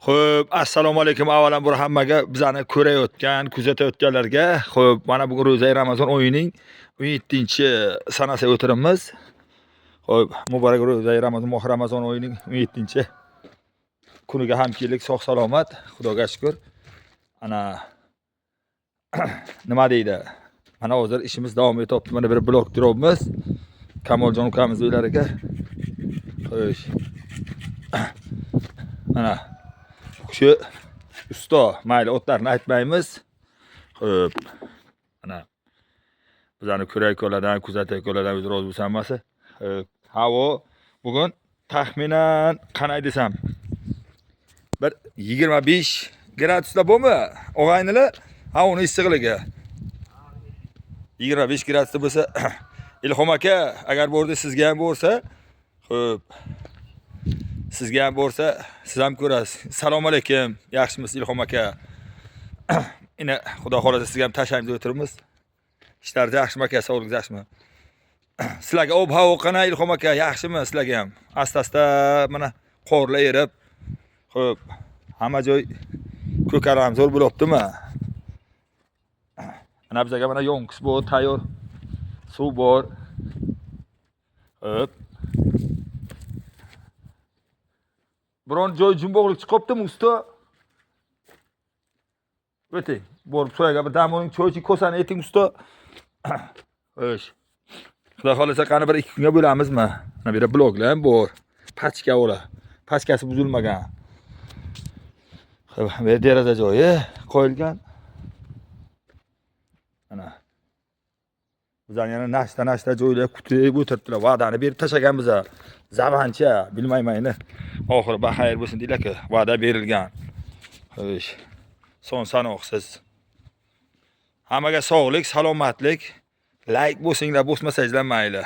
Xo'p, assalomu alaykum. Avvalan bir hammaga bizani ko'rayotgan, kuzatayotganlarga, xo'p, mana bugun ro'za Ramazon oyining 17-sanasi o'tirimiz. Xo'p, muborak ro'za Ramazon, moh Ramazon oyining 17-kuniga ham keldik, sog' salomat, Xudoga shukr. Ana nima deydi? Mana hozir ishimiz davom etyapti. Mana bir blok turibmiz. Kamoljon ukamiz uylariga. Xo'sh. Mana shu usto, mayli otlarni aytmaymiz. Xo'p. Mana bizani ko'rayotganlardan, kuzatayotganlardan o'zi rozi bo'lsin hammasi. Havo bugun taxminan qanday desam, bir 25 gradusda bo'lmi? Og'aynilar, havoni issiqligi 25 gradusda bo'lsa, Ilhom aka, agar bu yerda sizga ham bo'lsa, xo'p. Sizga ham bo'lsa, siz ham ko'rasiz. Assalomu alaykum. Yaxshimisiz Ilhom aka? Ina Xudo xolasa sizga ham tashlaymiz o'tiribmiz. Ishlaringiz yaxshimi aka? Sog'ligingiz yaxshimi? Sizlarga ob-havo qanday Ilhom aka? Yaxshimi sizlarga ham? Asta-asta mana qorlar erib, xo'p, hamma joy ko'karam zo'r bo'lyaptimi? Mana bizga mana yonkis bor, tayyor. Suv bor. Xo'p. Biron joy jumboqlik chiqibdimi usta? O'ting, borib so'yaga bir damoning cho'ychi kosani eting usta. Xo'sh. Xudo xolasa qani bir 2 kunga bo'lamizmi? Mana bu yerda bloklar ham bor. Pachka ola. Pachkasi buzilmagan. Xo'p, bu deraza joyi qo'yilgan. Mana. Bizlar yana nashta joylar kutib o'tiribdilar. Va'dani berib tashagan bizlar. Zavancha, bilmayman. Oxiri baxayr bo'lsin deylar-ku, va'da berilgan. Xo'sh. Son sanoqsiz. Hammaga sog'lik, salomatlik, like bo'lsinglar, bosmasanglar mayli.